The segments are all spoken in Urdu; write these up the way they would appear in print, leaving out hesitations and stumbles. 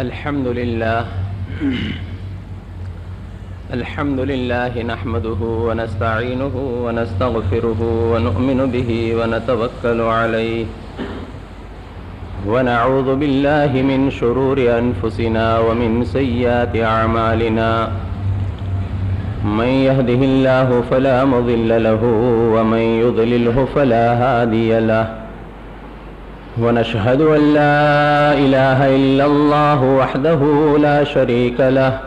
الحمد لله نحمده ونستعينه ونستغفره ونؤمن به ونتوكل عليه ونعوذ بالله من شرور أنفسنا ومن سيئات أعمالنا من يهده الله فلا مضل له ومن يضلله فلا هادي له ونشهد أن لا إله إلا الله وحده لا شريك له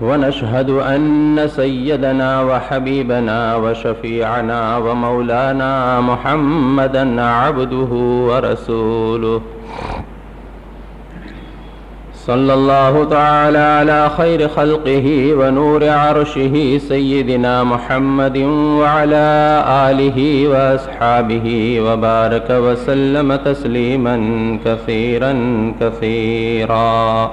ونشهد أن سيدنا وحبيبنا وشفيعنا ومولانا محمدا عبده ورسوله صلى الله تعالى على خير خلقه ونور عرشه سيدنا محمد وعلى آله وأصحابه وبارك وسلم تسليما كثيرا كثيرا.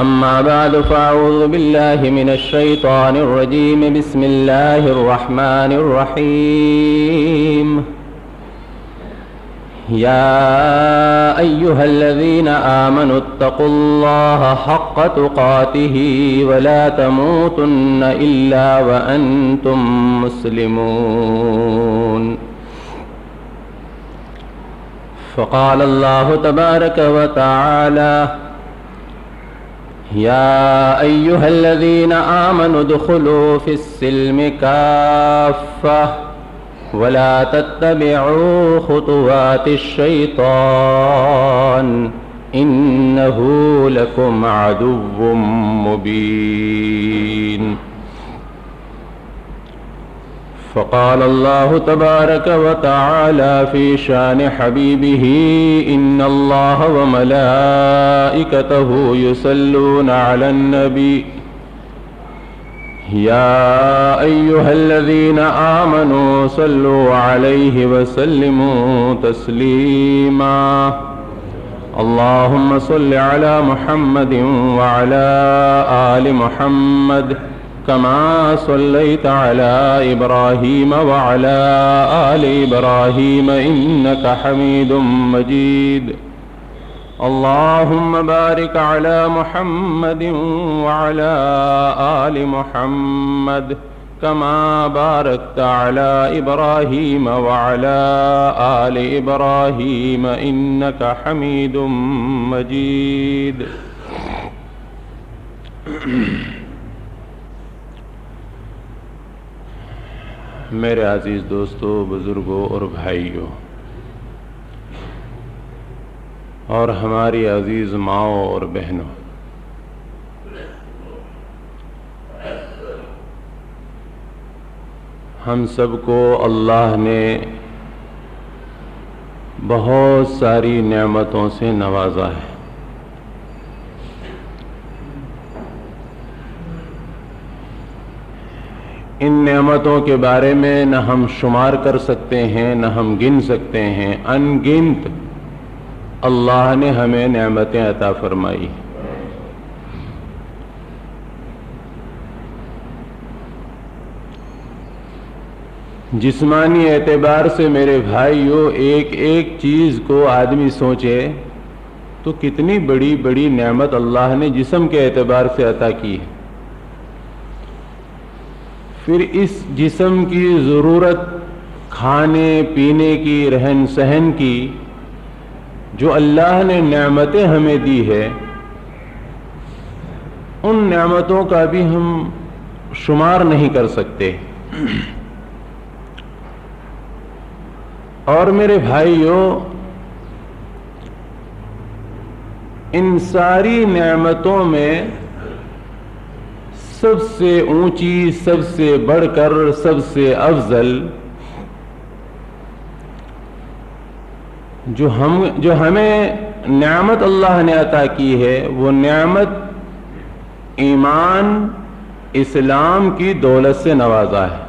أما بعد فأعوذ بالله من الشيطان الرجيم. بسم الله الرحمن الرحيم. يا أيها الذين آمنوا اتقوا الله حق تقاته ولا تموتن إلا وأنتم مسلمون. فقال الله تبارك وتعالى: يا أيها الذين آمنوا ادخلوا في السلم كافة ولا تتبعوا خطوات الشيطان إنه لكم عدو مبين. فقال الله تبارك وتعالى في شان حبيبه: إن الله وملائكته يصلون على النبي يا أيها الذين آمنوا صلوا عليه وسلموا تسليما. اللهم صل على محمد وعلى آل محمد كما صليت على إبراهيم وعلى آل إبراهيم إنك حميد مجيد. اللهم بارك على محمد وعلى آل محمد كما باركت على إبراهيم وعلى آل إبراهيم إنك حميد مجيد. میرے عزیز دوستو، بزرگوں اور بھائیوں، اور ہماری عزیز ماؤں اور بہنوں، ہم سب کو اللہ نے بہت ساری نعمتوں سے نوازا ہے. ان نعمتوں کے بارے میں نہ ہم شمار کر سکتے ہیں نہ ہم گن سکتے ہیں. ان گنت اللہ نے ہمیں نعمتیں عطا فرمائی. جسمانی اعتبار سے میرے بھائیوں، ایک ایک چیز کو آدمی سوچے تو کتنی بڑی بڑی نعمت اللہ نے جسم کے اعتبار سے عطا کی ہے. پھر اس جسم کی ضرورت کھانے پینے کی، رہن سہن کی، جو اللہ نے نعمتیں ہمیں دی ہے، ان نعمتوں کا بھی ہم شمار نہیں کر سکتے. اور میرے بھائیوں، ان ساری نعمتوں میں سب سے اونچی، سب سے بڑھ کر، سب سے افضل جو ہمیں نعمت اللہ نے عطا کی ہے، وہ نعمت ایمان اسلام کی دولت سے نوازا ہے.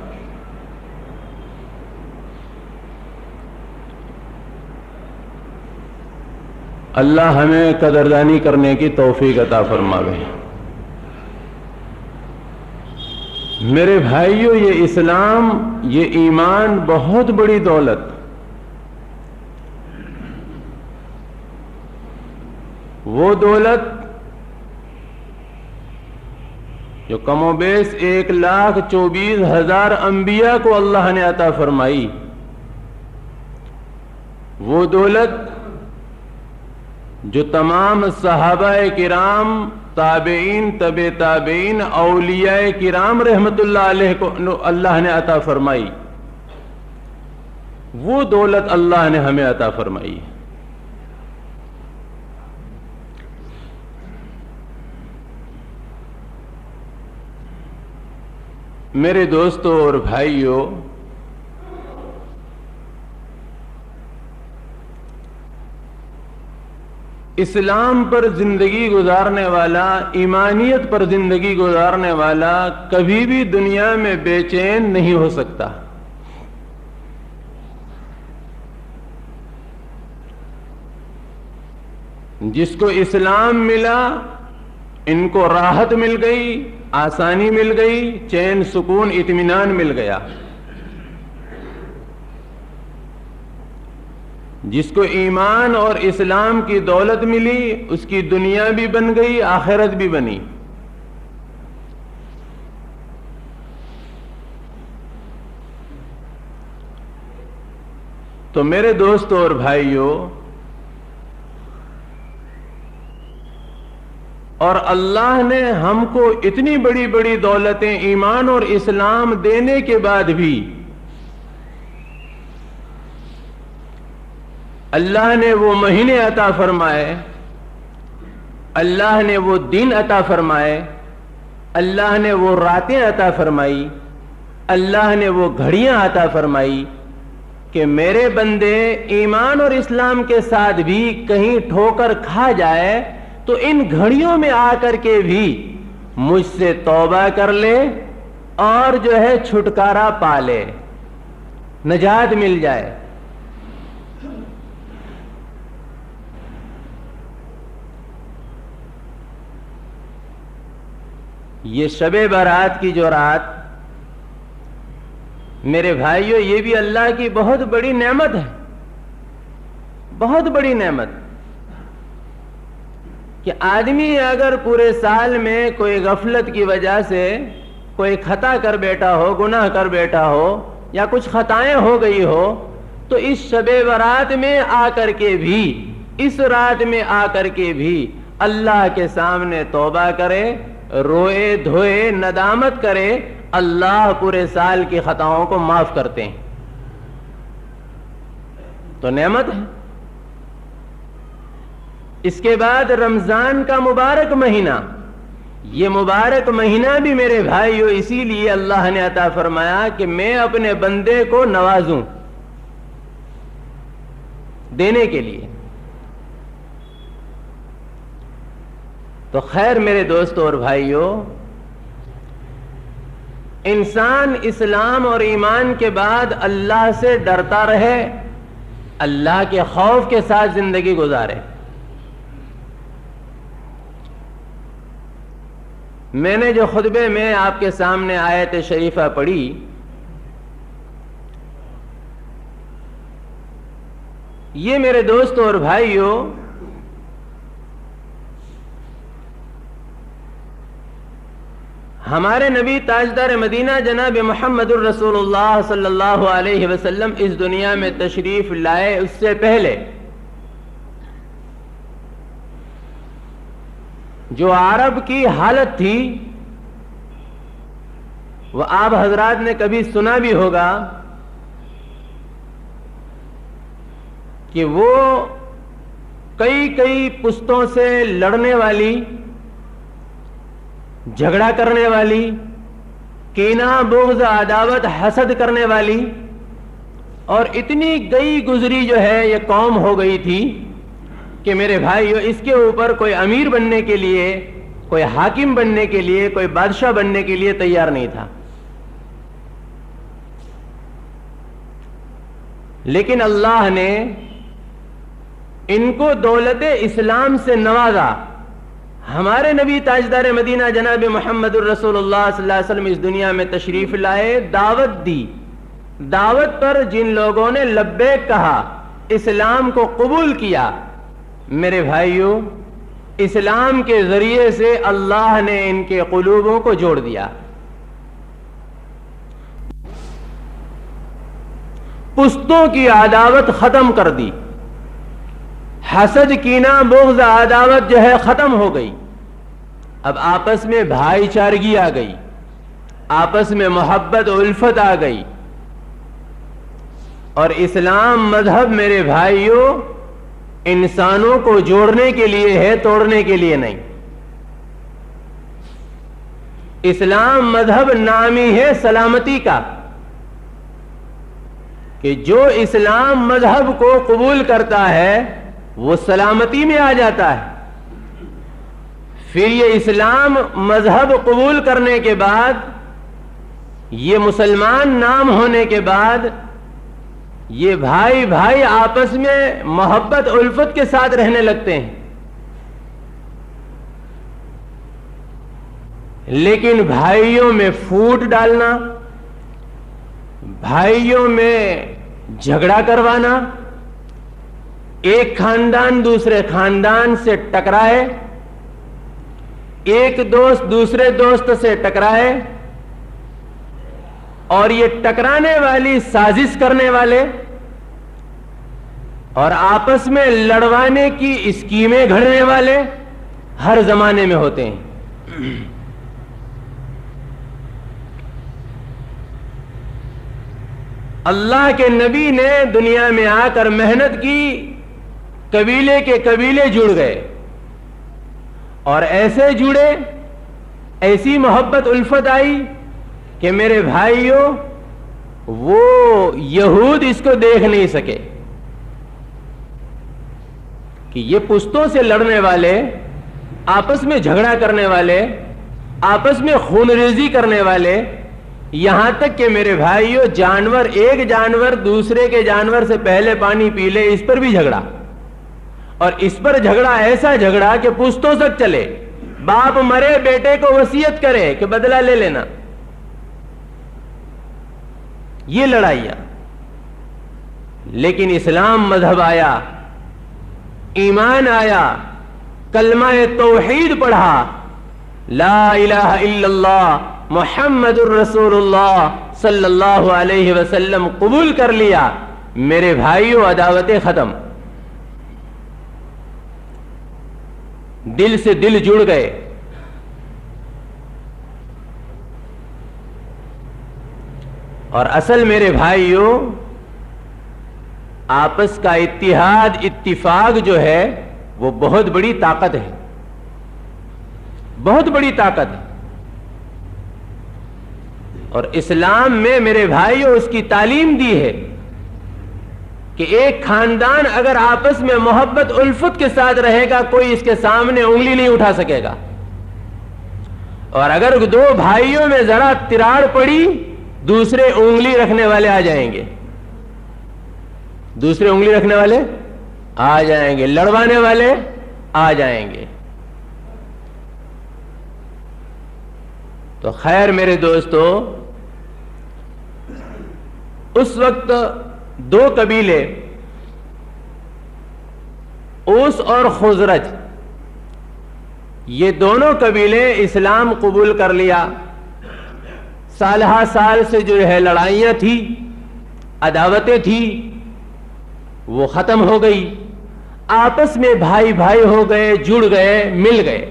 اللہ ہمیں قدردانی کرنے کی توفیق عطا فرماوے. میرے بھائیوں، یہ اسلام، یہ ایمان بہت بڑی دولت. وہ دولت جو کم و بیش 1,24,000 انبیاء کو اللہ نے عطا فرمائی، وہ دولت جو تمام صحابہ کرام، تابعین، تبع تابعین، اولیاء کرام رحمت اللہ علیہ کو اللہ نے عطا فرمائی، وہ دولت اللہ نے ہمیں عطا فرمائی. میرے دوستوں اور بھائیوں، اسلام پر زندگی گزارنے والا، ایمانیت پر زندگی گزارنے والا کبھی بھی دنیا میں بے چین نہیں ہو سکتا. جس کو اسلام ملا، ان کو راحت مل گئی، آسانی مل گئی، چین، سکون، اطمینان مل گیا. جس کو ایمان اور اسلام کی دولت ملی، اس کی دنیا بھی بن گئی، آخرت بھی بنی. تو میرے دوستوں اور بھائیوں، اور اللہ نے ہم کو اتنی بڑی بڑی دولتیں ایمان اور اسلام دینے کے بعد بھی اللہ نے وہ مہینے عطا فرمائے، اللہ نے وہ دن عطا فرمائے، اللہ نے وہ راتیں عطا فرمائی، اللہ نے وہ گھڑیاں عطا فرمائی کہ میرے بندے ایمان اور اسلام کے ساتھ بھی کہیں ٹھوکر کھا جائے تو ان گھڑیوں میں آ کر کے بھی مجھ سے توبہ کر لے اور جو ہے چھٹکارا پا لے، نجات مل جائے. یہ شب برات کی جو رات، میرے بھائیوں، یہ بھی اللہ کی بہت بڑی نعمت ہے، بہت بڑی نعمت. کہ آدمی اگر پورے سال میں کوئی غفلت کی وجہ سے کوئی خطا کر بیٹھا ہو، گناہ کر بیٹھا ہو، یا کچھ خطائیں ہو گئی ہو، تو اس شب برات میں آ کر کے بھی، اس رات میں آ کر کے بھی اللہ کے سامنے توبہ کرے، روئے دھوئے ندامت کرے، اللہ پورے سال کی خطاؤں کو معاف کرتے ہیں. تو نعمت ہے. اس کے بعد رمضان کا مبارک مہینہ، یہ مبارک مہینہ بھی میرے بھائیوں اسی لیے اللہ نے عطا فرمایا کہ میں اپنے بندے کو نوازوں، دینے کے لیے. تو خیر میرے دوستوں اور بھائیوں، انسان اسلام اور ایمان کے بعد اللہ سے ڈرتا رہے، اللہ کے خوف کے ساتھ زندگی گزارے. میں نے جو خطبے میں آپ کے سامنے آیت شریفہ پڑھی، یہ میرے دوستوں اور بھائیوں ہمارے نبی تاجدار مدینہ جناب محمد الرسول اللہ صلی اللہ علیہ وسلم اس دنیا میں تشریف لائے اس سے پہلے جو عرب کی حالت تھی، وہ آپ حضرات نے کبھی سنا بھی ہوگا کہ وہ کئی پشتوں سے لڑنے والی، جھگڑا کرنے والی، کینہ، بغض، عداوت، حسد کرنے والی، اور اتنی گئی گزری جو ہے یہ قوم ہو گئی تھی کہ میرے بھائیو اس کے اوپر کوئی امیر بننے کے لیے، کوئی حاکم بننے کے لیے، کوئی بادشاہ بننے کے لیے تیار نہیں تھا. لیکن اللہ نے ان کو دولت اسلام سے نوازا. ہمارے نبی تاجدار مدینہ جناب محمد الرسول اللہ صلی اللہ علیہ وسلم اس دنیا میں تشریف لائے، دعوت دی. دعوت پر جن لوگوں نے لبیک کہا، اسلام کو قبول کیا، میرے بھائیوں اسلام کے ذریعے سے اللہ نے ان کے قلوبوں کو جوڑ دیا. پشتوں کی عداوت ختم کر دی. حسد کینہ بغض عداوت جو ہے ختم ہو گئی. اب آپس میں بھائی چارگی آ گئی, آپس میں محبت و الفت آ گئی. اور اسلام مذہب میرے بھائیوں انسانوں کو جوڑنے کے لیے ہے, توڑنے کے لیے نہیں. اسلام مذہب نامی ہے سلامتی کا, کہ جو اسلام مذہب کو قبول کرتا ہے وہ سلامتی میں آ جاتا ہے. پھر یہ اسلام مذہب قبول کرنے کے بعد, یہ مسلمان نام ہونے کے بعد, یہ بھائی بھائی آپس میں محبت الفت کے ساتھ رہنے لگتے ہیں. لیکن بھائیوں میں پھوٹ ڈالنا, بھائیوں میں جھگڑا کروانا, ایک خاندان دوسرے خاندان سے ٹکرائے, ایک دوست دوسرے دوست سے ٹکرائے, اور یہ ٹکرانے والی سازش کرنے والے اور آپس میں لڑوانے کی اسکیمیں گھڑنے والے ہر زمانے میں ہوتے ہیں. اللہ کے نبی نے دنیا میں آ کر محنت کی, قبیلے کے قبیلے جڑ گئے, اور ایسے جڑے, ایسی محبت الفت آئی کہ میرے بھائیوں وہ یہود اس کو دیکھ نہیں سکے کہ یہ پشتوں سے لڑنے والے, آپس میں جھگڑا کرنے والے, آپس میں خون ریزی کرنے والے, یہاں تک کہ میرے بھائیوں جانور, ایک جانور دوسرے کے جانور سے پہلے پانی پی لے, اس پر بھی جھگڑا. اور اس پر جھگڑا ایسا جھگڑا کہ پشتوں تک چلے. باپ مرے بیٹے کو وصیت کرے کہ بدلہ لے لینا. یہ لڑائیاں. لیکن اسلام مذہب آیا, ایمان آیا, کلمہ توحید پڑھا, لا الہ الا اللہ محمد الرسول اللہ صلی اللہ علیہ وسلم قبول کر لیا. میرے بھائیوں عداوتیں ختم, دل سے دل جڑ گئے. اور اصل میرے بھائیوں آپس کا اتحاد اتفاق جو ہے وہ بہت بڑی طاقت ہے, بہت بڑی طاقت ہے. اور اسلام میں میرے بھائیوں اس کی تعلیم دی ہے کہ ایک خاندان اگر آپس میں محبت الفت کے ساتھ رہے گا, کوئی اس کے سامنے انگلی نہیں اٹھا سکے گا. اور اگر دو بھائیوں میں ذرا تراڑ پڑی, دوسرے انگلی رکھنے والے آ جائیں گے, دوسرے انگلی رکھنے والے آ جائیں گے, لڑوانے والے آ جائیں گے. تو خیر میرے دوستو, اس وقت دو قبیلے اوس اور خزرج, یہ دونوں قبیلے اسلام قبول کر لیا. سال ہا سال سے جو ہے لڑائیاں تھی, عداوتیں تھی, وہ ختم ہو گئی. آپس میں بھائی بھائی ہو گئے, جڑ گئے, مل گئے.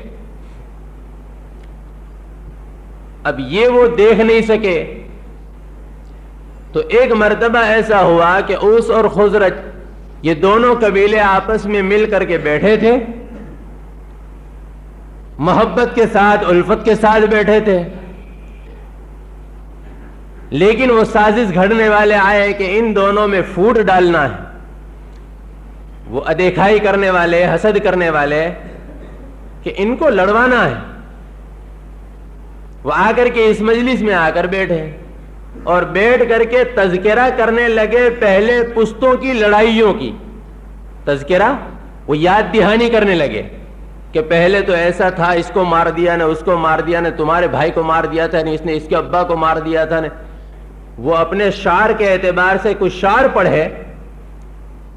اب یہ وہ دیکھ نہیں سکے. تو ایک مرتبہ ایسا ہوا کہ اوس اور خزرج یہ دونوں قبیلے آپس میں مل کر کے بیٹھے تھے, محبت کے ساتھ الفت کے ساتھ بیٹھے تھے. لیکن وہ سازش گھڑنے والے آئے کہ ان دونوں میں پھوٹ ڈالنا ہے. وہ ادیکھائی کرنے والے, حسد کرنے والے کہ ان کو لڑوانا ہے. وہ آ کر کے اس مجلس میں آ کر بیٹھے اور بیٹھ کر کے تذکرہ کرنے لگے پہلے پشتوں کی لڑائیوں کی. تذکرہ, وہ یاد دہانی کرنے لگے کہ پہلے تو ایسا تھا, اس کو مار دیا نے, اس کو مار دیا نے, تمہارے بھائی کو مار دیا تھا نے, اس نے اس کے ابا کو مار دیا تھا نے. وہ اپنے شعر کے اعتبار سے کچھ شعر پڑھے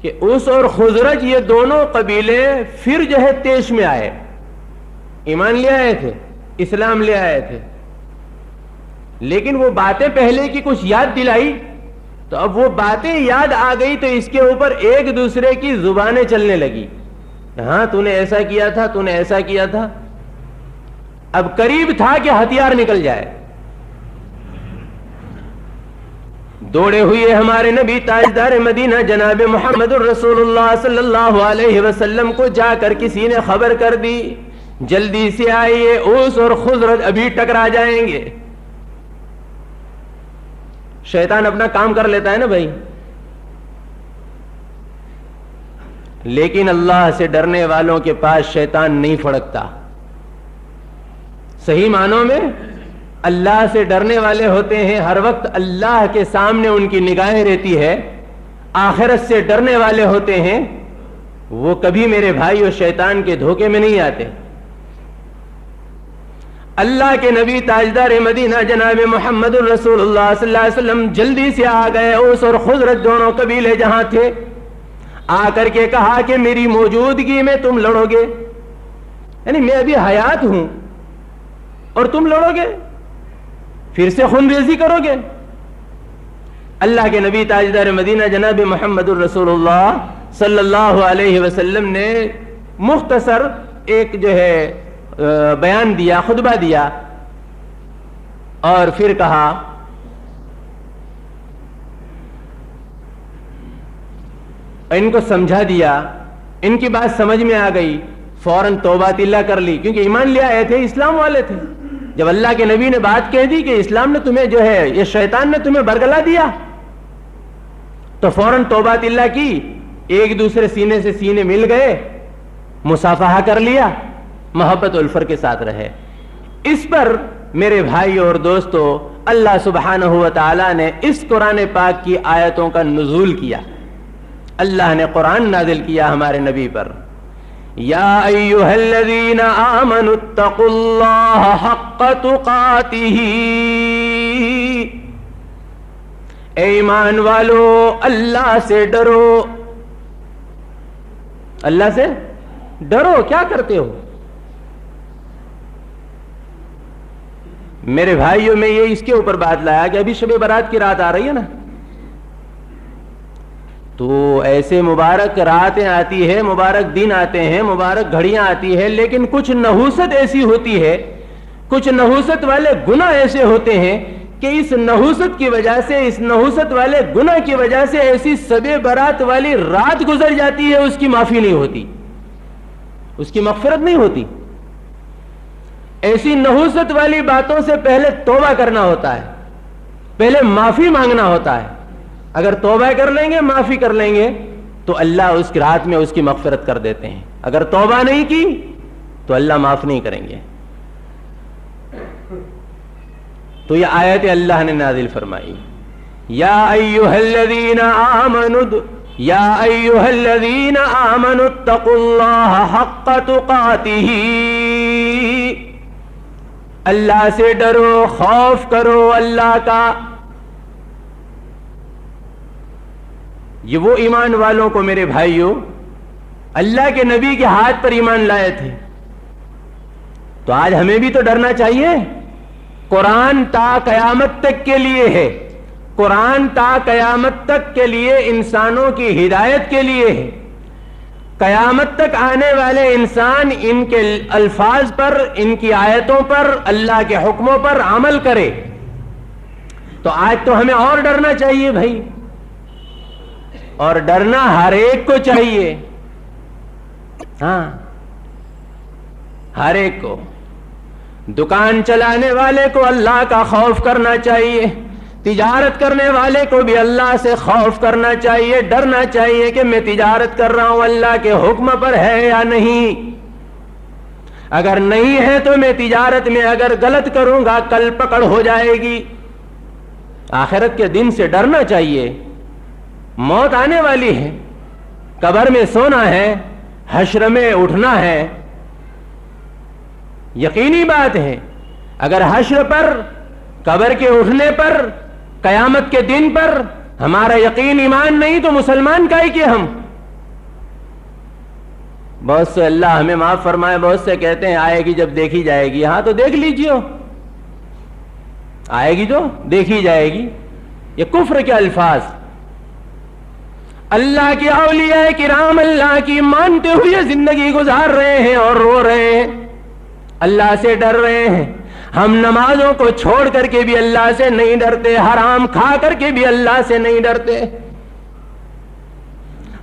کہ اوس اور خزرج یہ دونوں قبیلے پھر جو ہے تیش میں آئے. ایمان لے آئے تھے, اسلام لے آئے تھے, لیکن وہ باتیں پہلے کی کچھ یاد دلائی تو اب وہ باتیں یاد آ گئی تو اس کے اوپر ایک دوسرے کی زبانیں چلنے لگی. ہاں تو نے ایسا کیا تھا, تو نے ایسا کیا تھا. اب قریب تھا کہ ہتھیار نکل جائے. دوڑے ہوئے ہمارے نبی تاجدار مدینہ جناب محمد الرسول اللہ صلی اللہ علیہ وسلم کو جا کر کسی نے خبر کر دی, جلدی سے آئیے, اوس اور خزرج ابھی ٹکرا جائیں گے. شیطان اپنا کام کر لیتا ہے نا بھائی, لیکن اللہ سے ڈرنے والوں کے پاس شیطان نہیں پھڑکتا. صحیح معنوں میں اللہ سے ڈرنے والے ہوتے ہیں, ہر وقت اللہ کے سامنے ان کی نگاہیں رہتی ہے. آخرت سے ڈرنے والے ہوتے ہیں, وہ کبھی میرے بھائی اور شیطان کے دھوکے میں نہیں آتے. اللہ کے نبی تاجدار مدینہ جناب محمد الرسول اللہ صلی اللہ علیہ وسلم جلدی سے آ گئے. اوس اور خزرج دونوں قبیلے جہاں تھے, آ کر کے کہا کہ میری موجودگی میں تم لڑو گے, یعنی میں ابھی حیات ہوں اور تم لڑو گے, پھر سے خون ریزی کرو گے. اللہ کے نبی تاجدار مدینہ جناب محمد الرسول اللہ صلی اللہ علیہ وسلم نے مختصر ایک جو ہے بیان دیا, خطبہ دیا, اور پھر کہا ان کو سمجھا دیا. ان کی بات سمجھ میں آ گئی, فوراً توبہ اللہ کر لی, کیونکہ ایمان لے آئے تھے, اسلام والے تھے. جب اللہ کے نبی نے بات کہہ دی کہ اسلام نے تمہیں جو ہے, یہ شیطان نے تمہیں برگلا دیا, تو فوراً توبہ اللہ کی. ایک دوسرے سینے سے سینے مل گئے, مصافحہ کر لیا, محبت و الفت کے ساتھ رہے. اس پر میرے بھائی اور دوستو, اللہ سبحانہ و تعالی نے اس قرآن پاک کی آیتوں کا نزول کیا. اللہ نے قرآن نازل کیا ہمارے نبی پر. یا ایھا الذین آمنوا اتقوا اللہ حق تقاتہ, اے ایمان والو اللہ سے ڈرو. اللہ سے ڈرو, کیا کرتے ہو میرے بھائیوں؟ میں یہ اس کے اوپر بات لایا کہ ابھی شب برات کی رات آ رہی ہے نا, تو ایسے مبارک راتیں آتی ہے, مبارک دن آتے ہیں, مبارک گھڑیاں آتی ہے, لیکن کچھ نحوست ایسی ہوتی ہے, کچھ نحوست والے گناہ ایسے ہوتے ہیں کہ اس نحوست کی وجہ سے, اس نحوست والے گناہ کی وجہ سے ایسی شب برات والی رات گزر جاتی ہے, اس کی معافی نہیں ہوتی, اس کی مغفرت نہیں ہوتی. ایسی نحوست والی باتوں سے پہلے توبہ کرنا ہوتا ہے, پہلے معافی مانگنا ہوتا ہے. اگر توبہ کر لیں گے, معافی کر لیں گے, تو اللہ اس کی رات میں اس کی مغفرت کر دیتے ہیں. اگر توبہ نہیں کی تو اللہ معاف نہیں کریں گے. تو یہ آیت اللہ نے نازل فرمائی, یا ایھا الذین آمنوا, یا ایھا الذین آمنوا اتقوا اللہ حق تقاتہ, اللہ سے ڈرو, خوف کرو اللہ کا. یہ وہ ایمان والوں کو میرے بھائیوں, اللہ کے نبی کے ہاتھ پر ایمان لائے تھے, تو آج ہمیں بھی تو ڈرنا چاہیے. قرآن تا قیامت تک کے لیے ہے, قرآن تا قیامت تک کے لیے انسانوں کی ہدایت کے لیے ہے. قیامت تک آنے والے انسان ان کے الفاظ پر, ان کی آیتوں پر, اللہ کے حکموں پر عمل کرے. تو آج تو ہمیں اور ڈرنا چاہیے بھائی, اور ڈرنا ہر ایک کو چاہیے. ہاں, ہر ایک کو. دکان چلانے والے کو اللہ کا خوف کرنا چاہیے, تجارت کرنے والے کو بھی اللہ سے خوف کرنا چاہیے, ڈرنا چاہیے کہ میں تجارت کر رہا ہوں اللہ کے حکم پر ہے یا نہیں. اگر نہیں ہے تو میں تجارت میں اگر غلط کروں گا کل پکڑ ہو جائے گی. آخرت کے دن سے ڈرنا چاہیے. موت آنے والی ہے, قبر میں سونا ہے, حشر میں اٹھنا ہے, یقینی بات ہے. اگر حشر پر, قبر کے اٹھنے پر, قیامت کے دن پر ہمارا یقین ایمان نہیں تو مسلمان کا ہی کہ ہم. بہت سے اللہ ہمیں معاف فرمائے بہت سے کہتے ہیں آئے گی جب دیکھی جائے گی. ہاں تو دیکھ لیجیے, آئے گی تو دیکھی جائے گی. یہ کفر کے الفاظ. اللہ کے اولیاء کرام اللہ کی مانتے ہوئے زندگی گزار رہے ہیں اور رو رہے ہیں, اللہ سے ڈر رہے ہیں. ہم نمازوں کو چھوڑ کر کے بھی اللہ سے نہیں ڈرتے, حرام کھا کر کے بھی اللہ سے نہیں ڈرتے,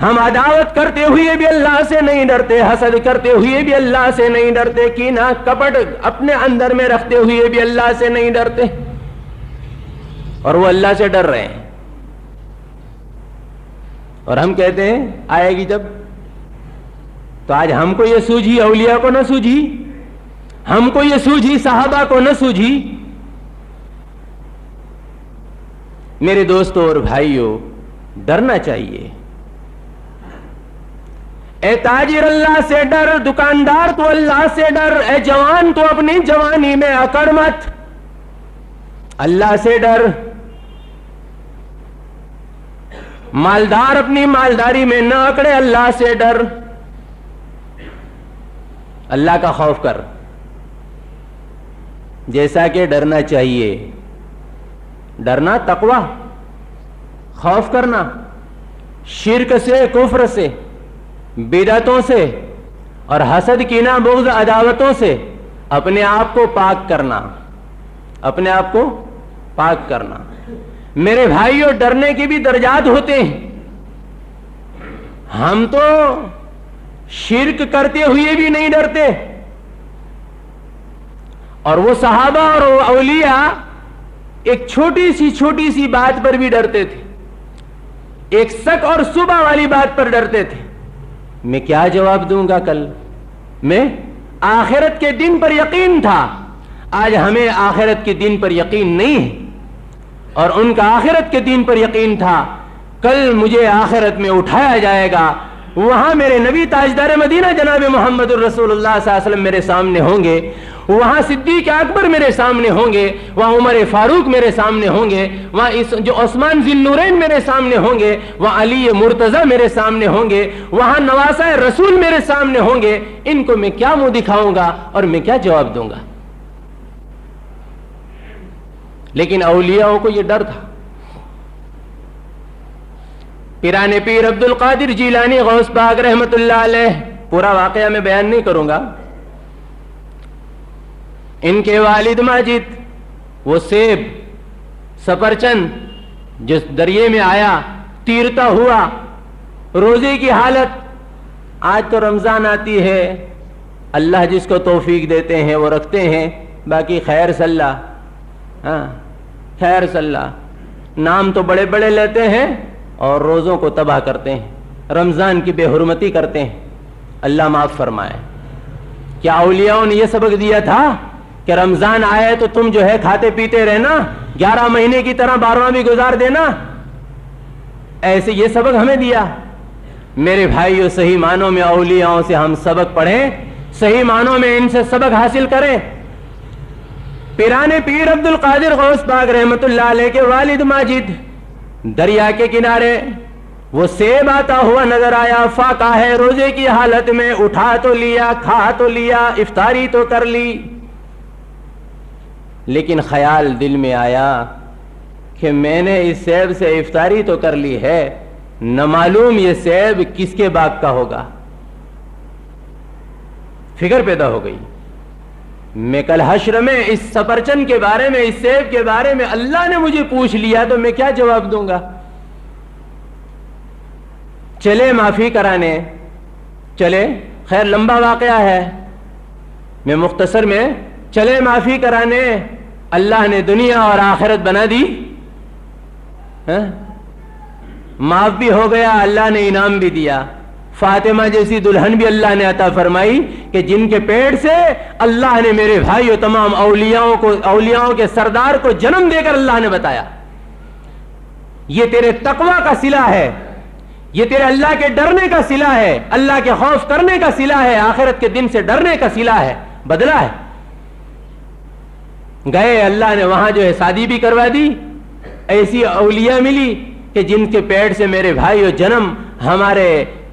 ہم عداوت کرتے ہوئے بھی اللہ سے نہیں ڈرتے, حسد کرتے ہوئے بھی اللہ سے نہیں ڈرتے, کینہ کپٹ اپنے اندر میں رکھتے ہوئے بھی اللہ سے نہیں ڈرتے, اور وہ اللہ سے ڈر رہے ہیں. اور ہم کہتے ہیں آئے گی جب. تو آج ہم کو یہ سوجھی, اولیاء کو نہ سوجھی, ہم کو یہ سوجھی, صحابہ کو نہ سوجھی. میرے دوستوں اور بھائیوں, ڈرنا چاہیے. اے تاجر اللہ سے ڈر, دکاندار تو اللہ سے ڈر, اے جوان تو اپنی جوانی میں اکڑ مت, اللہ سے ڈر. مالدار اپنی مالداری میں نہ اکڑے, اللہ سے ڈر, اللہ کا خوف کر جیسا کہ ڈرنا چاہیے. ڈرنا تقوی, خوف کرنا شرک سے, کفر سے, بدعتوں سے اور حسد کینہ بغض عداوتوں سے اپنے آپ کو پاک کرنا, اپنے آپ کو پاک کرنا. میرے بھائیوں, ڈرنے کے بھی درجات ہوتے ہیں. ہم تو شرک کرتے ہوئے بھی نہیں ڈرتے, اور وہ صحابہ اور اولیاء ایک چھوٹی سی بات پر بھی ڈرتے تھے, ایک شک اور شبہ والی بات پر ڈرتے تھے. میں کیا جواب دوں گا کل؟ میں آخرت کے دن پر یقین تھا, آج ہمیں آخرت کے دن پر یقین نہیں ہے, اور ان کا آخرت کے دن پر یقین تھا. کل مجھے آخرت میں اٹھایا جائے گا, وہاں میرے نبی تاجدار مدینہ جناب محمد الرسول اللہ صلی اللہ علیہ وسلم میرے سامنے ہوں گے, وہاں صدیق اکبر میرے سامنے ہوں گے, وہاں عمر فاروق میرے سامنے ہوں گے, وہاں جو عثمان ذی النورین میرے سامنے ہوں گے, وہاں علی مرتضی میرے سامنے ہوں گے, وہاں نواسہ رسول میرے سامنے ہوں گے. ان کو میں کیا منہ دکھاؤں گا اور میں کیا جواب دوں گا؟ لیکن اولیاء کو یہ ڈر تھا. پیران پیر عبد القادر جیلانی غوث پاک رحمت اللہ علیہ, پورا واقعہ میں بیان نہیں کروں گا. ان کے والد ماجد وہ سیب سفرچند جس دریا میں آیا تیرتا ہوا, روزے کی حالت. آج تو رمضان آتی ہے, اللہ جس کو توفیق دیتے ہیں وہ رکھتے ہیں, باقی خیر صلی. ہاں خیر صلی, نام تو بڑے بڑے لیتے ہیں اور روزوں کو تباہ کرتے ہیں, رمضان کی بے حرمتی کرتے ہیں. اللہ معاف فرمائے. کیا اولیاء نے یہ سبق دیا تھا کہ رمضان آئے تو تم جو ہے کھاتے پیتے رہنا, 11 مہینے کی طرح 12واں بھی گزار دینا؟ ایسے یہ سبق ہمیں دیا؟ میرے بھائیوں, صحیح معنوں میں اولیاءوں سے ہم سبق پڑھیں, صحیح معنوں میں ان سے سبق حاصل کریں. پیران پیر عبد القادر غوث پاک رحمت اللہ علیہ کے والد ماجد دریا کے کنارے وہ سیب آتا ہوا نظر آیا, فاقہ ہے, روزے کی حالت میں, اٹھا تو لیا, کھا تو لیا, افطاری تو کر لی, لیکن خیال دل میں آیا کہ میں نے اس سیب سے افطاری تو کر لی ہے, نہ معلوم یہ سیب کس کے باغ کا ہوگا. فکر پیدا ہو گئی. میں کل حشر میں اس سفرچند کے بارے میں, اس سیب کے بارے میں اللہ نے مجھے پوچھ لیا تو میں کیا جواب دوں گا؟ چلے معافی کرانے, چلے, خیر لمبا واقعہ ہے, میں مختصر میں, چلے معافی کرانے. اللہ نے دنیا اور آخرت بنا دی, معاف بھی ہو گیا, اللہ نے انعام بھی دیا. فاطمہ جیسی دلہن بھی اللہ نے عطا فرمائی کہ جن کے پیٹ سے اللہ نے میرے بھائیوں تمام اولیاؤں کے سردار کو جنم دے کر اللہ نے بتایا یہ تیرے تقوی کا صلہ ہے, یہ تیرے اللہ کے ڈرنے کا صلہ ہے, اللہ کے خوف کرنے کا صلہ ہے, آخرت کے دن سے ڈرنے کا صلہ ہے, بدلہ ہے. گئے, اللہ نے وہاں جو ہے شادی بھی کروا دی. ایسی اولیاء ملی کہ جن کے پیٹ سے میرے بھائیوں جنم ہمارے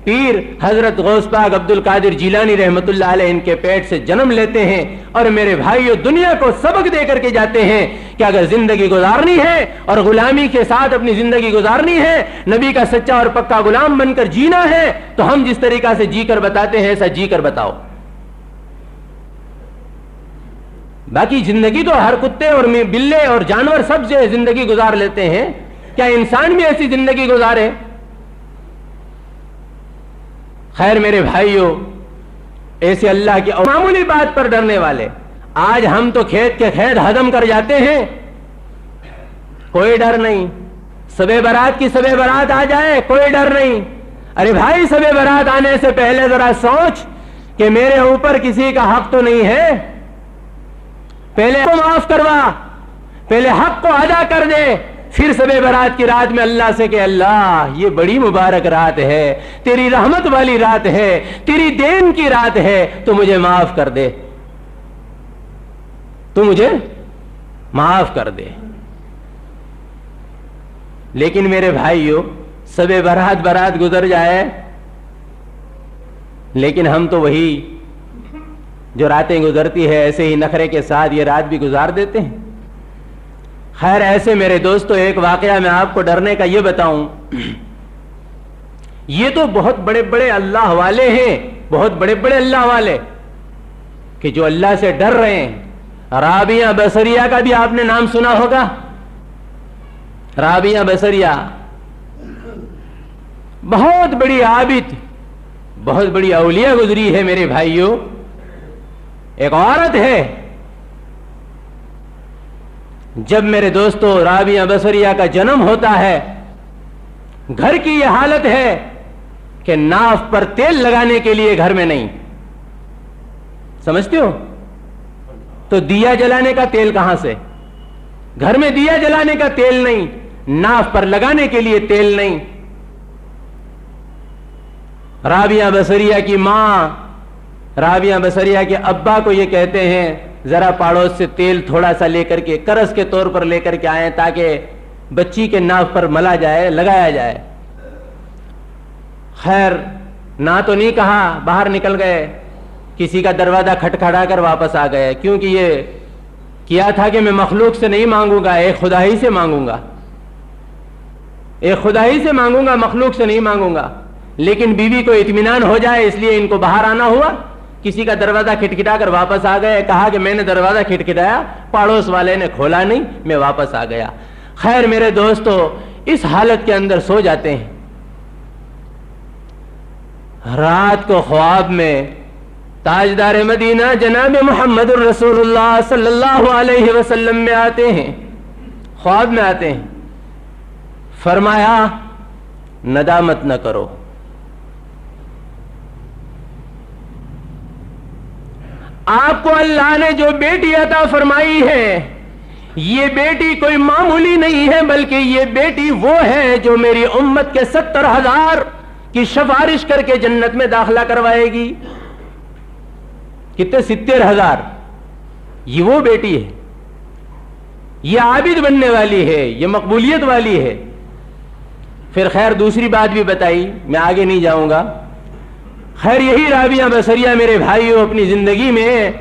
پیر حضرت غوث پاک عبد القادر جیلانی رحمت اللہ علیہ ان کے پیٹ سے جنم لیتے ہیں، اور میرے بھائیوں دنیا کو سبق دے کر کے جاتے ہیں کہ اگر زندگی گزارنی ہے اور غلامی کے ساتھ اپنی زندگی گزارنی ہے، نبی کا سچا اور پکا غلام بن کر جینا ہے، تو ہم جس طریقہ سے جی کر بتاتے ہیں ایسا جی کر بتاؤ۔ باقی زندگی تو ہر کتے اور بلے اور جانور سب سے زندگی گزار لیتے ہیں، کیا انسان بھی ایسی زندگی گزارے؟ خیر میرے بھائیوں، ایسے اللہ کی معمولی بات پر ڈرنے والے، آج ہم تو کھیت کے کھیت ہدم کر جاتے ہیں، کوئی ڈر نہیں۔ شب برات کی شب برات آ جائے کوئی ڈر نہیں۔ ارے بھائی شب برات آنے سے پہلے ذرا سوچ کہ میرے اوپر کسی کا حق تو نہیں ہے، پہلے کو معاف کروا، پہلے حق کو ادا کر دے، پھر شب برات کی رات میں اللہ سے کہ اللہ یہ بڑی مبارک رات ہے، تیری رحمت والی رات ہے، تیری دین کی رات ہے، تو مجھے معاف کر دے، تو مجھے معاف کر دے۔ لیکن میرے بھائیوں شب برات گزر جائے، لیکن ہم تو وہی جو راتیں گزرتی ہے ایسے ہی نخرے کے ساتھ یہ رات بھی گزار دیتے ہیں۔ خیر ایسے میرے دوستو ایک واقعہ میں آپ کو ڈرنے کا یہ بتاؤں، یہ تو بہت بڑے بڑے اللہ والے ہیں، بہت بڑے بڑے اللہ والے کہ جو اللہ سے ڈر رہے ہیں۔ رابعہ بصریہ کا بھی آپ نے نام سنا ہوگا، رابعہ بصریہ بہت بڑی عابد، بہت بڑی اولیاء گزری ہے میرے بھائیوں، ایک عورت ہے۔ جب میرے دوستو رابعہ بصریہ کا جنم ہوتا ہے، گھر کی یہ حالت ہے کہ ناف پر تیل لگانے کے لیے گھر میں نہیں، سمجھتے ہو؟ تو دیا جلانے کا تیل کہاں سے؟ گھر میں دیا جلانے کا تیل نہیں، ناف پر لگانے کے لیے تیل نہیں۔ رابعہ بصریہ کی ماں رابعہ بصریہ کے ابا کو یہ کہتے ہیں ذرا پڑوس سے تیل تھوڑا سا لے کر کے قرض کے طور پر لے کر کے آئیں تاکہ بچی کے ناف پر ملا جائے، لگایا جائے۔ خیر نہ تو نہیں کہا، باہر نکل گئے، کسی کا دروازہ کھٹکھٹا کر واپس آ گئے، کیونکہ یہ کیا تھا کہ میں مخلوق سے نہیں مانگوں گا، ایک خدا ہی سے مانگوں گا، ایک خدا ہی سے مانگوں گا، مخلوق سے نہیں مانگوں گا۔ لیکن بیوی کو اطمینان ہو جائے اس لیے ان کو باہر آنا ہوا، کسی کا دروازہ کھٹکھٹا کر واپس آ گئے، کہا کہ میں نے دروازہ کھٹکھٹایا، پڑوس والے نے کھولا نہیں، میں واپس آ گیا۔ خیر میرے دوستو اس حالت کے اندر سو جاتے ہیں، رات کو خواب میں تاجدار مدینہ جناب محمد الرسول اللہ صلی اللہ علیہ وسلم میں آتے ہیں، خواب میں آتے ہیں، فرمایا ندامت نہ کرو، آپ کو اللہ نے جو بیٹی عطا فرمائی ہے یہ بیٹی کوئی معمولی نہیں ہے، بلکہ یہ بیٹی وہ ہے جو میری امت کے 70,000 کی سفارش کر کے جنت میں داخلہ کروائے گی۔ کتنے؟ 70,000۔ یہ وہ بیٹی ہے، یہ عابد بننے والی ہے، یہ مقبولیت والی ہے۔ پھر خیر دوسری بات بھی بتائی، میں آگے نہیں جاؤں گا۔ خیر یہی رابعہ بصریہ میرے بھائیوں اپنی زندگی میں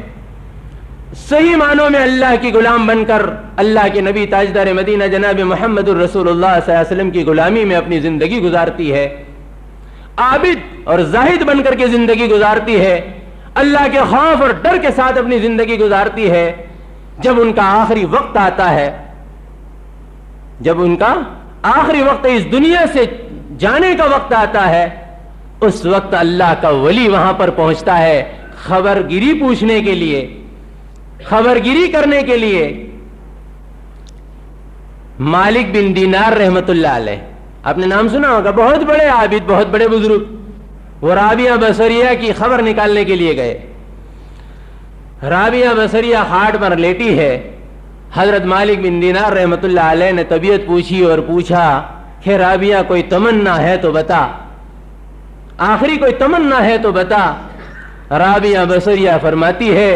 صحیح معنوں میں اللہ کی غلام بن کر اللہ کے نبی تاجدار مدینہ جناب محمد الرسول اللہ صلی اللہ علیہ وسلم کی غلامی میں اپنی زندگی گزارتی ہے، عابد اور زاہد بن کر کے زندگی گزارتی ہے، اللہ کے خوف اور ڈر کے ساتھ اپنی زندگی گزارتی ہے۔ جب ان کا آخری وقت آتا ہے، جب ان کا آخری وقت اس دنیا سے جانے کا وقت آتا ہے، اس وقت اللہ کا ولی وہاں پر پہنچتا ہے خبر گیری پوچھنے کے لیے، خبر گیری کرنے کے لیے۔ مالک بن دینار رحمت اللہ علیہ، آپ نے نام سنا ہوگا، بہت بڑے عابد، بہت بڑے بزرگ، وہ رابعہ بصریہ کی خبر نکالنے کے لیے گئے۔ رابعہ بصریہ خاٹ پر لیٹی ہے، حضرت مالک بن دینار رحمت اللہ علیہ نے طبیعت پوچھی اور پوچھا کہ رابعہ کوئی تمنا ہے تو بتا، آخری کوئی تمنا ہے تو بتا۔ رابعہ بصریہ فرماتی ہے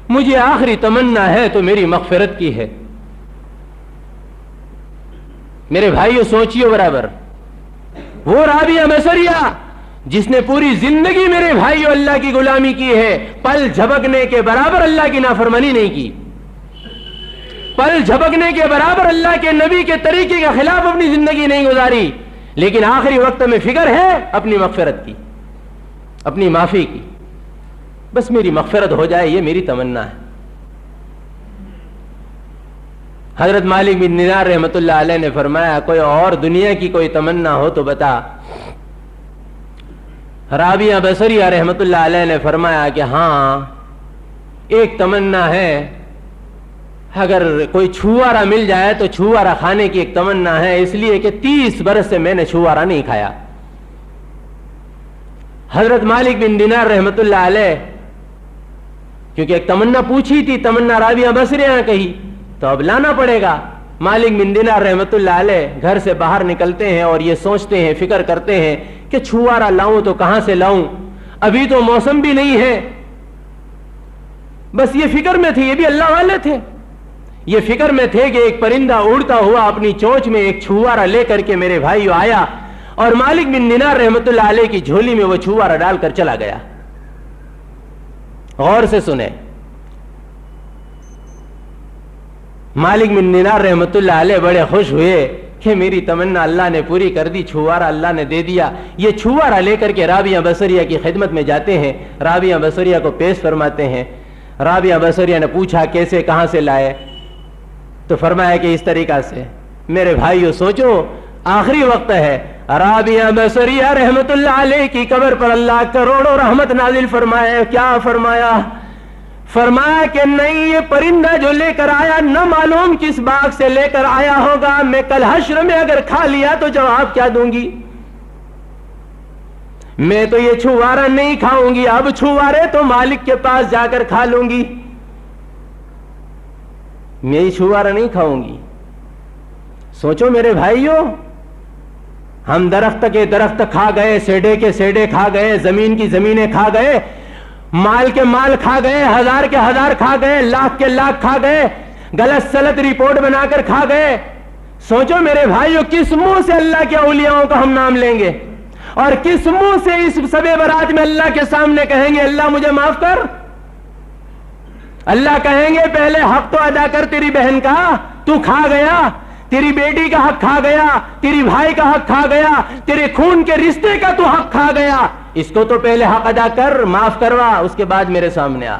مجھے آخری تمنا ہے تو میری مغفرت کی ہے۔ میرے بھائیو سوچیو برابر، وہ رابعہ بصریہ جس نے پوری زندگی میرے بھائیو اللہ کی غلامی کی ہے، پل جھپکنے کے برابر اللہ کی نافرمانی نہیں کی، پل جھپکنے کے برابر اللہ کے نبی کے طریقے کے خلاف اپنی زندگی نہیں گزاری، لیکن آخری وقت میں فکر ہے اپنی مغفرت کی، اپنی معافی کی، بس میری مغفرت ہو جائے، یہ میری تمنا ہے۔ حضرت مالک بن دینار رحمۃ اللہ علیہ نے فرمایا کوئی اور دنیا کی کوئی تمنا ہو تو بتا۔ رابعہ بصریہ رحمۃ اللہ علیہ نے فرمایا کہ ہاں ایک تمنا ہے، اگر کوئی چھوارا مل جائے تو چھوارا کھانے کی ایک تمنا ہے، اس لیے کہ 30 برس سے میں نے چھوارا نہیں کھایا۔ حضرت مالک بن دینار رحمۃ اللہ علیہ کیونکہ ایک تمنا پوچھی تھی، تمنا رابعہ بصریہ نے کہی تو اب لانا پڑے گا۔ مالک بن دینار رحمۃ اللہ علیہ گھر سے باہر نکلتے ہیں اور یہ سوچتے ہیں، فکر کرتے ہیں کہ چھوارا لاؤں تو کہاں سے لاؤں، ابھی تو موسم بھی نہیں ہے۔ بس یہ فکر میں تھے، یہ بھی اللہ والے تھے، یہ فکر میں تھے کہ ایک پرندہ اڑتا ہوا اپنی چونچ میں ایک چھوارا لے کر کے میرے بھائیو آیا اور مالک بن دینار رحمۃ اللہ علیہ کی جھولی میں وہ چھوارا ڈال کر چلا گیا۔ غور سے سنیں، مالک بن دینار رحمۃ اللہ علیہ بڑے خوش ہوئے کہ میری تمنا اللہ نے پوری کر دی، چھوارا اللہ نے دے دیا۔ یہ چھوارا لے کر کے رابعہ بصریہ کی خدمت میں جاتے ہیں، رابعہ بصریہ کو پیش فرماتے ہیں۔ رابعہ بصریہ نے پوچھا کیسے، کہاں سے لائے؟ تو فرمایا کہ اس طریقہ سے۔ میرے بھائیو سوچو، آخری وقت ہے، رابعہ بصریہ رحمۃ اللہ علیہ کی قبر پر اللہ کروڑوں رحمت نازل فرمائے۔ کیا فرمایا؟ فرمایا کہ نہیں، یہ پرندہ جو لے کر آیا نہ معلوم کس باغ سے لے کر آیا ہوگا، میں کل حشر میں اگر کھا لیا تو جواب کیا دوں گی؟ میں تو یہ چھوارا نہیں کھاؤں گی، اب چھوارے تو مالک کے پاس جا کر کھا لوں گی، میں یہ چھوارا نہیں کھاؤں گی۔ سوچو میرے بھائیو، ہم درخت کے درخت کھا گئے، سیڑے کے سیڑے کھا گئے، زمین کی زمینیں کھا گئے، مال کے مال کھا گئے، ہزار کے ہزار کھا گئے، لاکھ کے لاکھ کھا گئے، غلط سلط رپورٹ بنا کر کھا گئے۔ سوچو میرے بھائیو، کس منہ سے اللہ کے اولیاءوں کا ہم نام لیں گے اور کس منہ سے اس شب برات میں اللہ کے سامنے کہیں گے اللہ مجھے معاف کر؟ اللہ کہیں گے پہلے حق تو ادا کر تیری بہن کا، تو کھا گیا، تیری بیٹی کا حق کھا گیا، تیری بھائی کا حق کھا گیا، تیرے خون کے رشتے کا تو حق کھا گیا، اس کو تو پہلے حق ادا کر، معاف کروا، اس کے بعد میرے سامنے آ،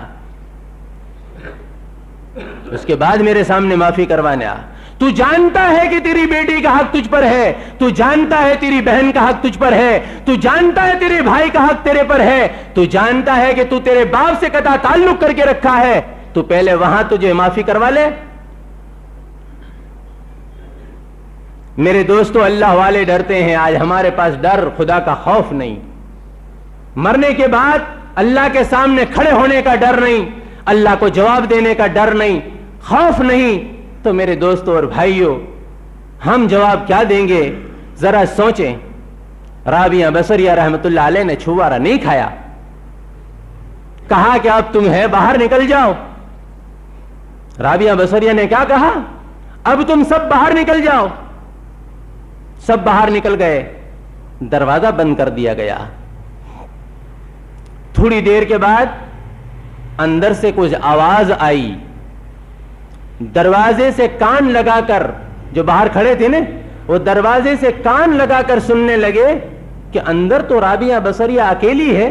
اس کے بعد میرے سامنے معافی کروانے آ۔ تو جانتا ہے کہ تیری بیٹی کا حق تجھ پر ہے، تو جانتا ہے تیری بہن کا حق تجھ پر ہے، تو جانتا ہے تیرے بھائی کا حق تیرے پر ہے، تو جانتا ہے کہ تو تیرے باپ سے قطع تعلق کر کے رکھا ہے، تو پہلے وہاں تجھے معافی کروا لے۔ میرے دوستو، اللہ والے ڈرتے ہیں، آج ہمارے پاس ڈر، خدا کا خوف نہیں، مرنے کے بعد اللہ کے سامنے کھڑے ہونے کا ڈر نہیں، اللہ کو جواب دینے کا ڈر نہیں، خوف نہیں، تو میرے دوستو اور بھائیو ہم جواب کیا دیں گے؟ ذرا سوچیں۔ رابعہ بصریہ رحمۃ اللہ علیہ نے چھوارا نہیں کھایا، کہا کہ اب تم ہے باہر نکل جاؤ۔ رابعہ بصریہ نے کیا کہا؟ اب تم سب باہر نکل جاؤ۔ سب باہر نکل گئے، دروازہ بند کر دیا گیا۔ تھوڑی دیر کے بعد اندر سے کچھ آواز آئی، دروازے سے کان لگا کر، جو باہر کھڑے تھے نا وہ دروازے سے کان لگا کر سننے لگے کہ اندر تو رابعہ بصریہ اکیلی ہے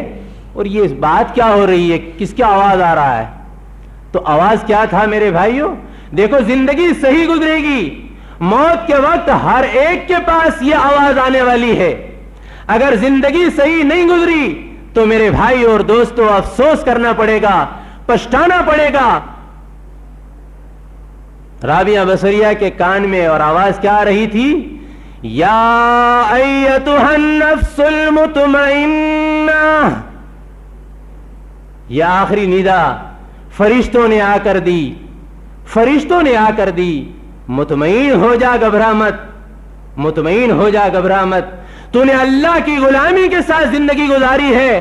اور یہ بات کیا ہو رہی ہے، کس کی آواز آ رہا ہے؟ تو آواز کیا تھا میرے بھائیو؟ دیکھو، زندگی صحیح گزرے گی، موت کے وقت ہر ایک کے پاس یہ آواز آنے والی ہے۔ اگر زندگی صحیح نہیں گزری تو میرے بھائی اور دوستو افسوس کرنا پڑے گا، پچھتانا پڑے گا۔ رابعہ بصریہ کے کان میں اور آواز کیا آ رہی تھی؟ یا ایتھا النفس المطمئنہ، یہ آخری ندا فرشتوں نے آ کر دی، فرشتوں نے آ کر دی، مطمئن ہو جا، گھبرا مت، مطمئن ہو جا، گھبرا مت۔ تو نے اللہ کی غلامی کے ساتھ زندگی گزاری ہے،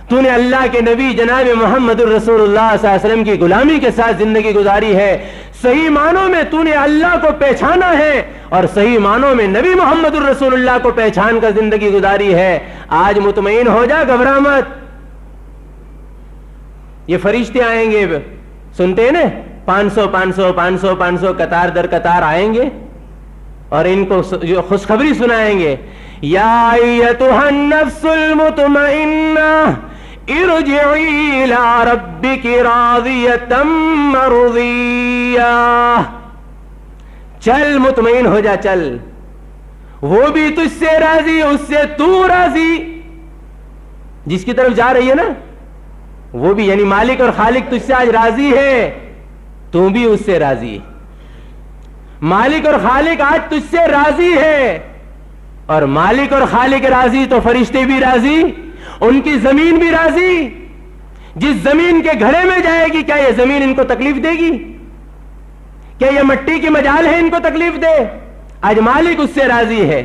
تو نے اللہ کے نبی جناب محمد الرسول اللہ صلی اللہ علیہ وسلم کی غلامی کے ساتھ زندگی گزاری ہے، صحیح معنوں میں تو نے اللہ کو پہچانا ہے اور صحیح معنوں میں نبی محمد الرسول اللہ کو پہچان کر زندگی گزاری ہے، آج مطمئن ہو جا، گھبرا مت۔ یہ فرشتے آئیں گے، سنتے ہیں نا، 500 500 500 500 قطار در قطار آئیں گے اور ان کو جو خوشخبری سنائیں گے، یا ایتھا النفس المطمئنہ ارجعی الی ربک راضیۃ مرضیہ، چل مطمئن ہو جا، چل، وہ بھی تجھ سے راضی، اس سے تو راضی، جس کی طرف جا رہی ہے نا وہ بھی، یعنی مالک اور خالق تجھ سے آج راضی ہے، تو بھی اس سے راضی، مالک اور خالق آج تجھ سے راضی ہے، اور مالک اور خالق راضی تو فرشتے بھی راضی، ان کی زمین بھی راضی، جس زمین کے گھڑے میں جائے گی کیا یہ زمین ان کو تکلیف دے گی؟ کیا یہ مٹی کی مجال ہے ان کو تکلیف دے؟ آج مالک اس سے راضی ہے۔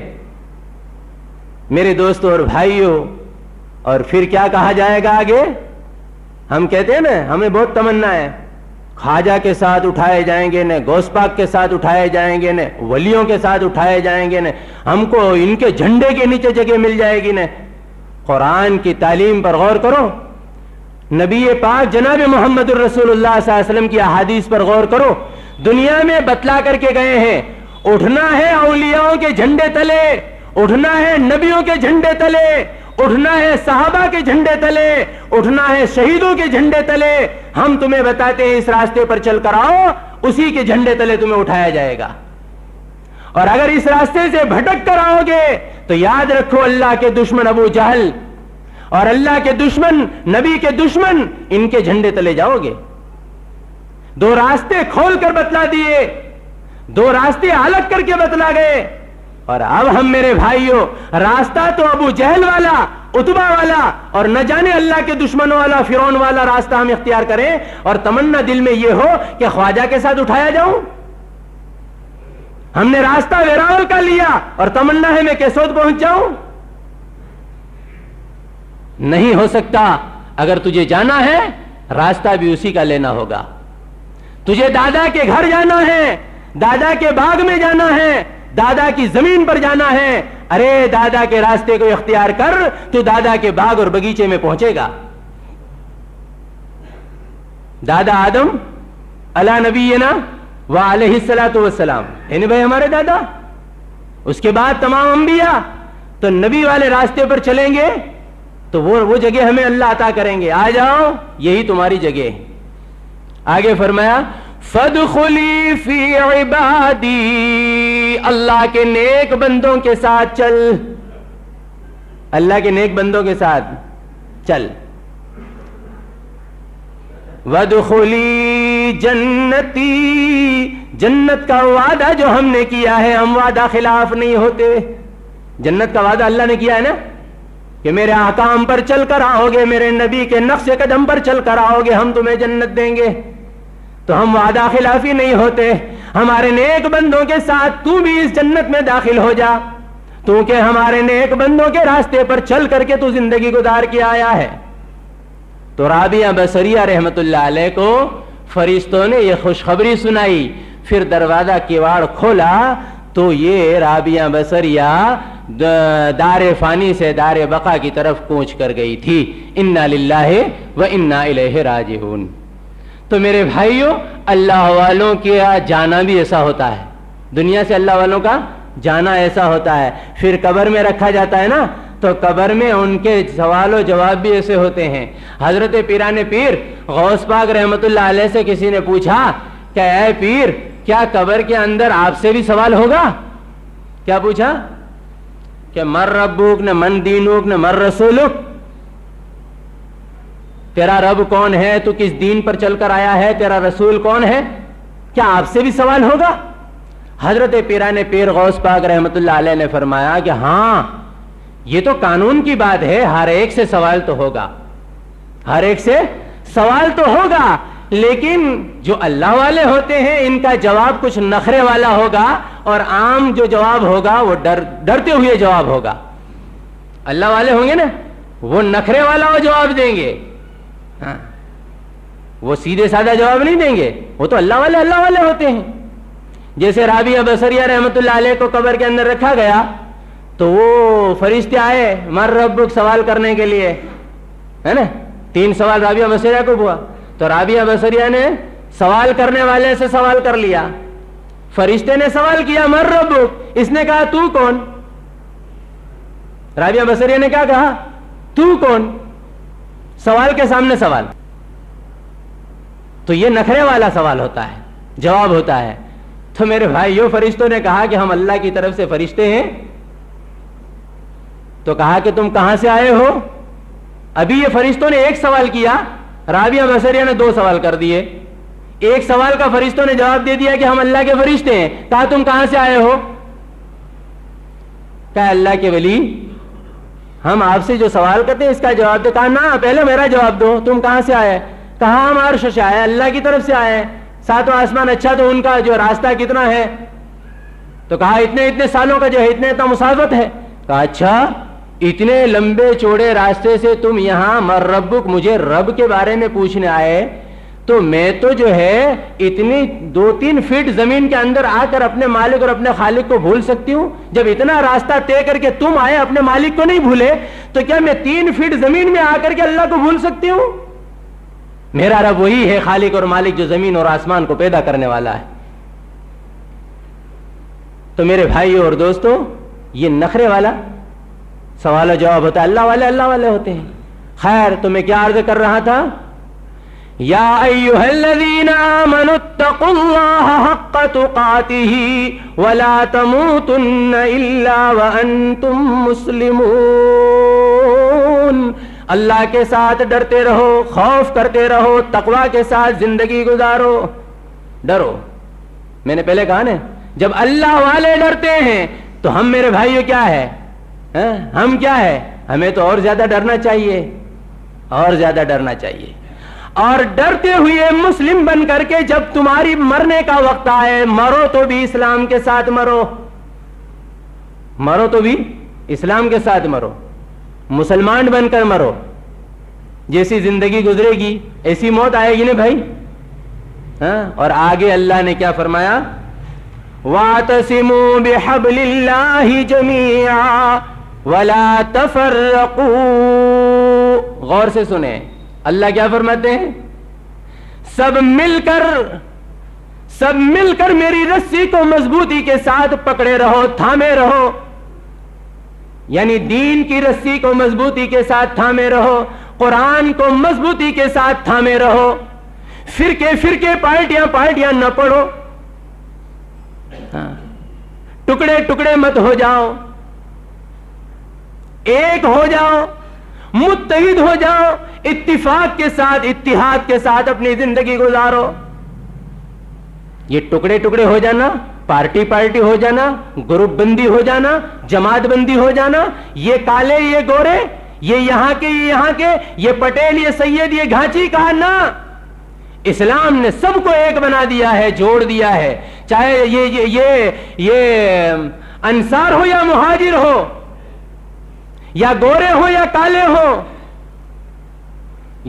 میرے دوستوں اور بھائیوں، اور پھر کیا کہا جائے گا آگے؟ ہم کہتے ہیں نا، ہمیں بہت تمنا ہے، خواجہ کے ساتھ اٹھائے جائیں گے، نے غوث پاک کے ساتھ اٹھائے جائیں گے، نے ولیوں کے ساتھ اٹھائے جائیں گے، نے ہم کو ان کے جھنڈے کے نیچے جگہ مل جائے گی۔ نے قرآن کی تعلیم پر غور کرو، نبی پاک جناب محمد الرسول اللہ صلی اللہ علیہ وسلم کی احادیث پر غور کرو، دنیا میں بتلا کر کے گئے ہیں، اٹھنا ہے اولیاءوں کے جھنڈے تلے، اٹھنا ہے نبیوں کے جھنڈے تلے، اٹھنا ہے صحابہ کے جھنڈے تلے، اٹھنا ہے شہیدوں کے جھنڈے تلے۔ ہم تمہیں بتاتے ہیں اس راستے پر چل کر آؤ، اسی کے جھنڈے تلے تمہیں اٹھایا جائے گا۔ اور اگر اس راستے سے بھٹک کر آؤ گے تو یاد رکھو، اللہ کے دشمن ابو جہل اور اللہ کے دشمن، نبی کے دشمن، ان کے جھنڈے تلے جاؤ گے۔ دو راستے کھول کر بتلا دیے، دو راستے الگ کر کے بتلا گئے، اور اب ہم میرے بھائیوں، راستہ تو ابو جہل والا، عتبہ والا، اور نہ جانے اللہ کے دشمنوں والا، فرعون والا راستہ ہم اختیار کریں، اور تمنا دل میں یہ ہو کہ خواجہ کے ساتھ اٹھایا جاؤں۔ ہم نے راستہ ویراول کا لیا اور تمنا ہے میں کیسوت پہنچ جاؤں۔ نہیں ہو سکتا۔ اگر تجھے جانا ہے راستہ بھی اسی کا لینا ہوگا۔ تجھے دادا کے گھر جانا ہے، دادا کے باغ میں جانا ہے، دادا کی زمین پر جانا ہے، ارے دادا کے راستے کو اختیار کر، تو دادا کے باغ اور بگیچے میں پہنچے گا۔ دادا آدم علی نبینا وعلیہ الصلوۃ والسلام، یعنی بھائی ہمارے دادا، اس کے بعد تمام انبیاء، تو نبی والے راستے پر چلیں گے تو وہ جگہ ہمیں اللہ عطا کریں گے۔ آ جاؤ، یہی تمہاری جگہ ہے۔ آگے فرمایا فَادْخُلِي فِي عِبَادِي، اللہ کے نیک بندوں کے ساتھ چل، اللہ کے نیک بندوں کے ساتھ چل۔ وَادْخُلِي جَنَّتِي، جنت کا وعدہ جو ہم نے کیا ہے، ہم وعدہ خلاف نہیں ہوتے۔ جنت کا وعدہ اللہ نے کیا ہے نا، کہ میرے احکام پر چل کر آؤ گے، میرے نبی کے نقش قدم پر چل کر آؤ گے، ہم تمہیں جنت دیں گے۔ تو ہم وعدہ خلافی نہیں ہوتے۔ ہمارے نیک بندوں کے ساتھ تو بھی اس جنت میں داخل ہو جا، تو کہ ہمارے نیک بندوں کے راستے پر چل کر کے تو زندگی گزار کے آیا ہے۔ تو رابعہ بصریہ رحمت اللہ علیہ کو فرشتوں نے یہ خوشخبری سنائی، پھر دروازہ کیواڑ کھولا تو یہ رابعہ بصریہ دار فانی سے دار بقا کی طرف کوچ کر گئی تھی۔ انا للہ و انا الیہ راجعون۔ تو میرے بھائیوں، اللہ والوں کا جانا بھی ایسا ہوتا ہے، دنیا سے اللہ والوں کا جانا ایسا ہوتا ہے۔ پھر قبر میں رکھا جاتا ہے نا، تو قبر میں ان کے سوال و جواب بھی ایسے ہوتے ہیں۔ حضرت پیران پیر غوث پاک رحمت اللہ علیہ سے کسی نے پوچھا کہ اے پیر، کیا قبر کے اندر آپ سے بھی سوال ہوگا؟ کیا پوچھا؟ کہ من ربک، نہ من دینک، نہ من رسولک، تیرا رب کون ہے، تو کس دین پر چل کر آیا ہے، تیرا رسول کون ہے، کیا آپ سے بھی سوال ہوگا؟ حضرت پیران پیر غوث پاک رحمت اللہ علیہ نے فرمایا کہ ہاں، یہ تو قانون کی بات ہے، ہر ایک سے سوال تو ہوگا، ہر ایک سے سوال تو ہوگا، لیکن جو اللہ والے ہوتے ہیں ان کا جواب کچھ نخرے والا ہوگا، اور عام جو جواب ہوگا وہ ڈرتے ہوئے جواب ہوگا۔ اللہ والے ہوں گے نا، وہ نخرے والا وہ جواب دیں گے۔ ہاں، وہ سیدھے سادہ جواب نہیں دیں گے, وہ تو اللہ والے ہوتے ہیں. جیسے رابعہ بصریہ رحمت اللہ علیہ کو قبر کے اندر رکھا گیا تو وہ فرشتے آئے مر ربک سوال کرنے کے لیے, ہے نا, 3 سوال رابعہ بصریہ کو ہوا. تو رابعہ بصریہ نے سوال کرنے والے سے سوال کر لیا. فرشتے نے سوال کیا مر ربک, اس نے کہا تو کون. رابعہ بصریہ نے کیا کہا, تو کون. سوال کے سامنے سوال. تو یہ نخرے والا سوال ہوتا ہے, جواب ہوتا ہے. تو میرے بھائیو, فرشتوں نے کہا کہ ہم اللہ کی طرف سے فرشتے ہیں. تو کہا کہ تم کہاں سے آئے ہو. ابھی یہ فرشتوں نے ایک سوال کیا, رابعہ بصریہ نے 2 سوال کر دیے. ایک سوال کا فرشتوں نے جواب دے دیا کہ ہم اللہ کے فرشتے ہیں. کہا تم کہاں سے آئے ہو. کہا اللہ کے ولی, ہم آپ سے جو سوال کرتے ہیں اس کا جواب دو. کہا نا, پہلے میرا جواب دو, تم کہاں سے آئے. کہا ہم عرش سے آئے, اللہ کی طرف سے آئے. 7واں آسمان, اچھا تو ان کا جو راستہ کتنا ہے. تو کہا اتنے سالوں کا جو ہے اتنا مسافت ہے. کہا اچھا, اتنے لمبے چوڑے راستے سے تم یہاں مر ربک مجھے رب کے بارے میں پوچھنے آئے, تو میں تو جو ہے اتنی 2-3 فٹ زمین کے اندر آ کر اپنے مالک اور اپنے خالق کو بھول سکتی ہوں. جب اتنا راستہ طے کر کے تم آئے اپنے مالک کو نہیں بھولے, تو کیا میں 3 فٹ زمین میں آ کر کے اللہ کو بھول سکتی ہوں. میرا رب وہی ہے خالق اور مالک جو زمین اور آسمان کو پیدا کرنے والا ہے. تو میرے بھائیوں اور دوستوں, یہ نخرے والا سوال و جواب ہوتا ہے. اللہ والے ہوتے ہیں. خیر, تو میں کیا عرض کر رہا تھا, یا ایھا الذین آمنوا اتقوا اللہ حق تقاتہ ولا تموتن الا وانتم مسلمون. اللہ کے ساتھ ڈرتے رہو, خوف کرتے رہو, تقوی کے ساتھ زندگی گزارو. ڈرو, میں نے پہلے کہا نا, جب اللہ والے ڈرتے ہیں تو ہم میرے بھائیوں کیا ہے, ہم کیا ہے, ہمیں تو اور زیادہ ڈرنا چاہیے, اور زیادہ ڈرنا چاہیے. اور ڈرتے ہوئے مسلم بن کر کے جب تمہاری مرنے کا وقت آئے, مرو تو بھی اسلام کے ساتھ مرو, مرو تو بھی اسلام کے ساتھ مرو, مسلمان بن کر مرو. جیسی زندگی گزرے گی ایسی موت آئے گی نا بھائی. اور آگے اللہ نے کیا فرمایا, وَاعْتَصِمُوا بِحَبْلِ اللَّهِ جَمِيعًا وَلَا تَفَرَّقُوا. غور سے سنیں, اللہ کیا فرماتے ہیں, سب مل کر میری رسی کو مضبوطی کے ساتھ پکڑے رہو, تھامے رہو. یعنی دین کی رسی کو مضبوطی کے ساتھ تھامے رہو, قرآن کو مضبوطی کے ساتھ تھامے رہو. فرقے پارٹیاں نہ پڑو, ٹکڑے مت ہو جاؤ, ایک ہو جاؤ, متحد ہو جاؤ, اتفاق کے ساتھ اتحاد کے ساتھ اپنی زندگی گزارو. یہ ٹکڑے ہو جانا, پارٹی ہو جانا, گروپ بندی ہو جانا, جماعت بندی ہو جانا, یہ کالے یہ گورے, یہ یہاں کے, یہ پٹیل یہ سید یہ گھانچی, کہا نا, اسلام نے سب کو ایک بنا دیا ہے, جوڑ دیا ہے. چاہے یہ انصار ہو یا مہاجر ہو, یا گورے ہو یا کالے ہو,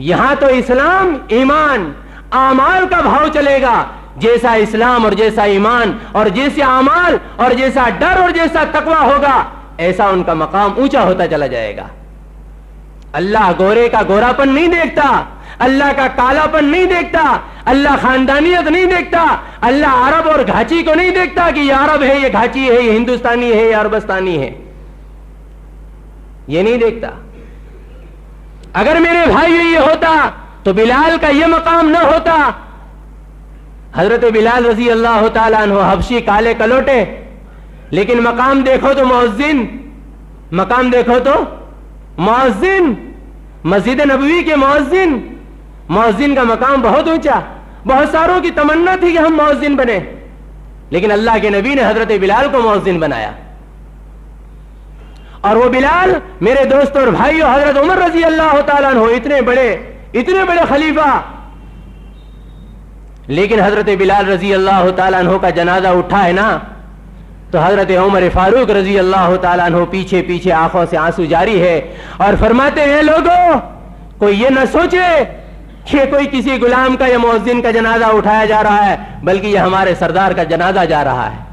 یہاں تو اسلام ایمان اعمال کا بھاؤ چلے گا. جیسا اسلام اور جیسا ایمان اور جیسے اعمال اور جیسا ڈر اور جیسا تقوی ہوگا, ایسا ان کا مقام اونچا ہوتا چلا جائے گا. اللہ گورے کا گوراپن نہیں دیکھتا, اللہ کا کالاپن نہیں دیکھتا, اللہ خاندانیت نہیں دیکھتا, اللہ عرب اور گھاچی کو نہیں دیکھتا کہ یہ عرب ہے, یہ گھاچی ہے, یہ ہندوستانی ہے, یہ عربستانی ہے, یہ نہیں دیکھتا. اگر میرے بھائی یہ ہوتا تو بلال کا یہ مقام نہ ہوتا. حضرت بلال رضی اللہ تعالیٰ عنہ حبشی کالے کلوٹے, لیکن مقام دیکھو تو مؤذن, مقام دیکھو تو مؤذن, مسجد نبوی کے مؤذن. مؤذن کا مقام بہت اونچا, بہت ساروں کی تمنا تھی کہ ہم مؤذن بنے, لیکن اللہ کے نبی نے حضرت بلال کو مؤذن بنایا. اور وہ بلال میرے دوستوں اور بھائیوں, حضرت عمر رضی اللہ تعالیٰ عنہ اتنے بڑے خلیفہ, لیکن حضرت بلال رضی اللہ تعالیٰ عنہ کا جنازہ اٹھا ہے نا, تو حضرت عمر فاروق رضی اللہ تعالیٰ عنہ پیچھے آنکھوں سے آنسو جاری ہے, اور فرماتے ہیں لوگوں, کوئی یہ نہ سوچے کہ کوئی کسی غلام کا یا مؤذن کا جنازہ اٹھایا جا رہا ہے، بلکہ یہ ہمارے سردار کا جنازہ جا رہا ہے۔